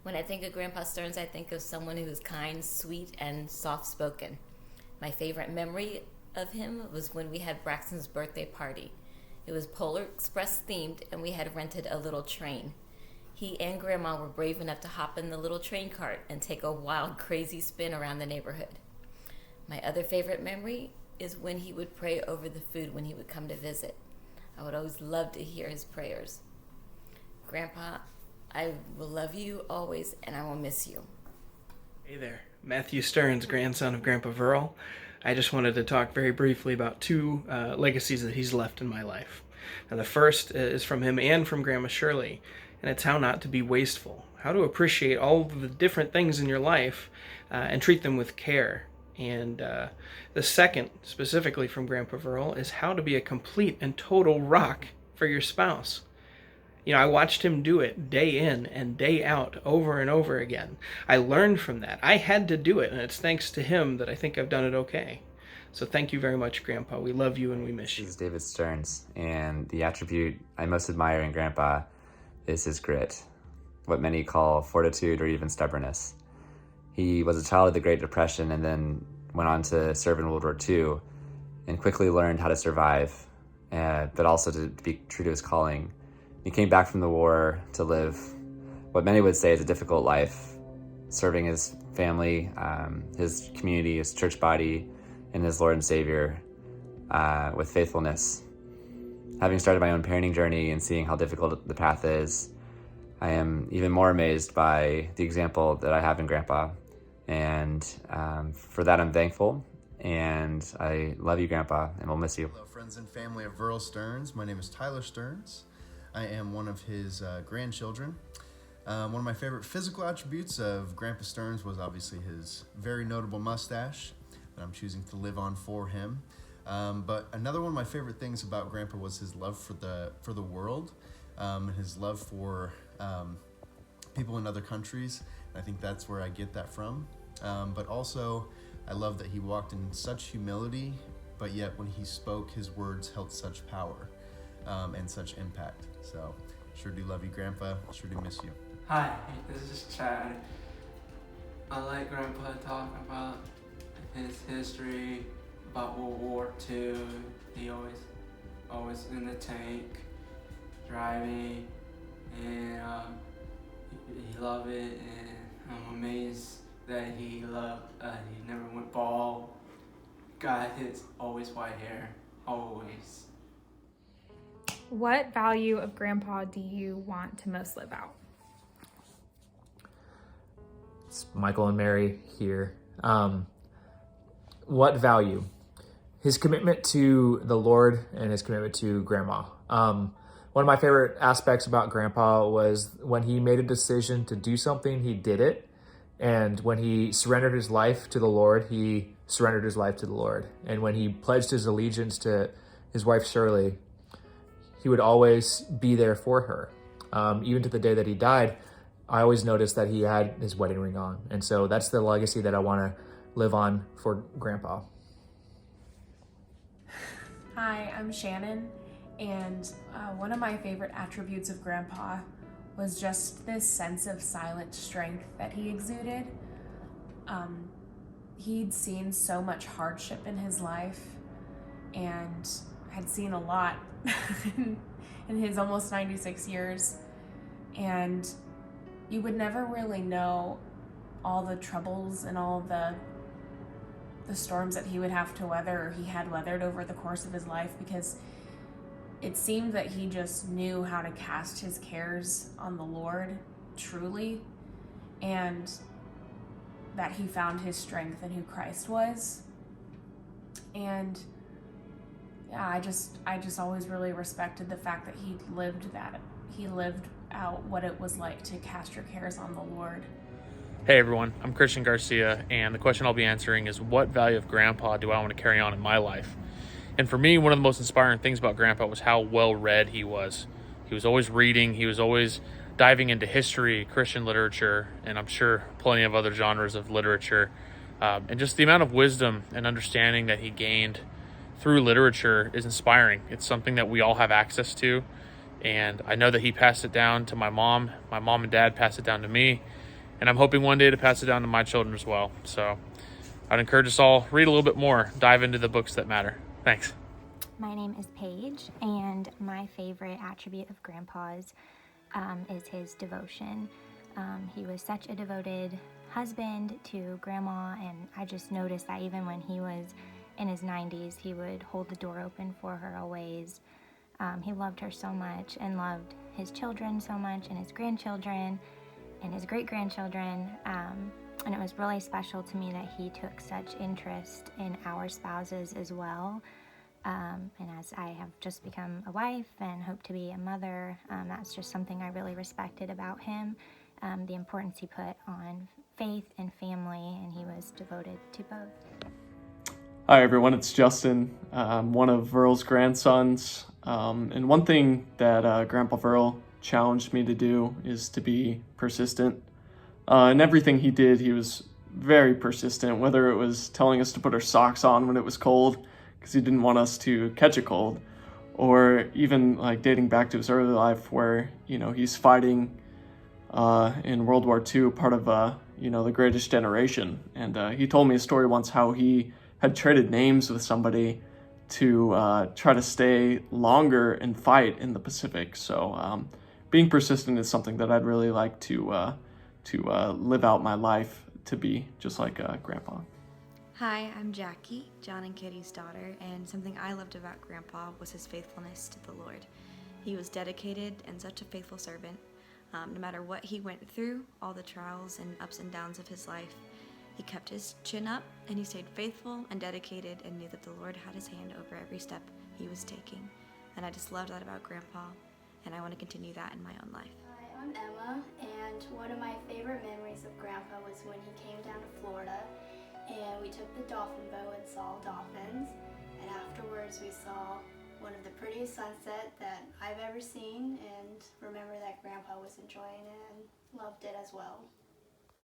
When I think of Grandpa Stearns, I think of someone who is kind, sweet, and soft-spoken. My favorite memory of him was when we had Braxton's birthday party. It was Polar Express themed, and we had rented a little train. He and Grandma were brave enough to hop in the little train cart and take a wild, crazy spin around the neighborhood. My other favorite memory is when he would pray over the food when he would come to visit. I would always love to hear his prayers. Grandpa, I will love you always, and I will miss you. Hey there, Matthew Stearns, grandson of Grandpa Verl. I just wanted to talk very briefly about two legacies that he's left in my life. Now, the first is from him and from Grandma Shirley, and it's how not to be wasteful, how to appreciate all of the different things in your life and treat them with care. And the second, specifically from Grandpa Verl, is how to be a complete and total rock for your spouse. You know, I watched him do it day in and day out over and over again. I learned from that. I had to do it, and it's thanks to him that I think I've done it okay. So thank you very much, Grandpa. We love you and we miss you. This is David Stearns, and the attribute I most admire in Grandpa is his grit, what many call fortitude or even stubbornness. He was a child of the Great Depression and then went on to serve in World War II and quickly learned how to survive, but also to be true to his calling. He came back from the war to live what many would say is a difficult life, serving his family, his community, his church body, and his Lord and Savior with faithfulness. Having started my own parenting journey and seeing how difficult the path is, I am even more amazed by the example that I have in Grandpa. And for that, I'm thankful. And I love you, Grandpa, and we'll miss you. Hello, friends and family of Verl Stearns. My name is Tyler Stearns. I am one of his grandchildren. One of my favorite physical attributes of Grandpa Stearns was obviously his very notable mustache that I'm choosing to live on for him. But another one of my favorite things about Grandpa was his love for the world, his love for people in other countries. I think that's where I get that from. But also, I love that he walked in such humility, but yet when he spoke, his words held such power and such impact. So, sure do love you, Grandpa. Sure do miss you. Hi, this is Chad. I like Grandpa to talk about his history, about World War II. He always in the tank, driving, and he loved it. And I'm amazed that he never went bald. Got his always white hair, always. What value of Grandpa do you want to most live out? It's Michael and Mary here. What value? His commitment to the Lord and his commitment to Grandma. One of my favorite aspects about Grandpa was when he made a decision to do something, he did it. And when he surrendered his life to the Lord, he surrendered his life to the Lord. And when he pledged his allegiance to his wife, Shirley, he would always be there for her. Even to the day that he died, I always noticed that he had his wedding ring on. And so that's the legacy that I want to live on for Grandpa. Hi, I'm Shannon, and one of my favorite attributes of Grandpa was just this sense of silent strength that he exuded. He'd seen so much hardship in his life and had seen a lot in his almost 96 years, and you would never really know all the troubles and all the storms that he would have to weather, or he had weathered over the course of his life, because it seemed that he just knew how to cast his cares on the Lord truly, and that he found his strength in who Christ was. And yeah, I just always really respected the fact that he lived out what it was like to cast your cares on the Lord. Hey everyone, I'm Christian Garcia, and the question I'll be answering is, what value of Grandpa do I want to carry on in my life? And for me, one of the most inspiring things about Grandpa was how well read he was. He was always reading, he was always diving into history, Christian literature, and I'm sure plenty of other genres of literature. And just the amount of wisdom and understanding that he gained through literature is inspiring. It's something that we all have access to, and I know that he passed it down to my mom and dad passed it down to me, and I'm hoping one day to pass it down to my children as well. So I'd encourage us all, read a little bit more, dive into the books that matter. Thanks. My name is Paige, and my favorite attribute of Grandpa's is his devotion. He was such a devoted husband to Grandma, and I just noticed that even when he was in his 90s, he would hold the door open for her always. He loved her so much and loved his children so much, and his grandchildren and his great-grandchildren. And it was really special to me that he took such interest in our spouses as well. And as I have just become a wife and hope to be a mother, that's just something I really respected about him, the importance he put on faith and family, and he was devoted to both. Hi everyone, it's Justin. I'm one of Verl's grandsons, and one thing that Grandpa Verl challenged me to do is to be persistent. In everything he did, he was very persistent, whether it was telling us to put our socks on when it was cold, because he didn't want us to catch a cold, or even like dating back to his early life where, he's fighting in World War II, part of, the Greatest Generation. And he told me a story once how he had traded names with somebody to try to stay longer and fight in the Pacific. So being persistent is something that I'd really like to live out my life to be just like Grandpa. Hi, I'm Jackie, John and Kitty's daughter, and something I loved about Grandpa was his faithfulness to the Lord. He was dedicated and such a faithful servant. No matter what he went through, all the trials and ups and downs of his life, he kept his chin up and he stayed faithful and dedicated and knew that the Lord had his hand over every step he was taking. And I just loved that about Grandpa, and I want to continue that in my own life. Hi, I'm Emma, and one of my favorite memories of Grandpa was when he came down to Florida and we took the dolphin boat and saw dolphins, and afterwards we saw one of the prettiest sunsets that I've ever seen, and remember that Grandpa was enjoying it and loved it as well.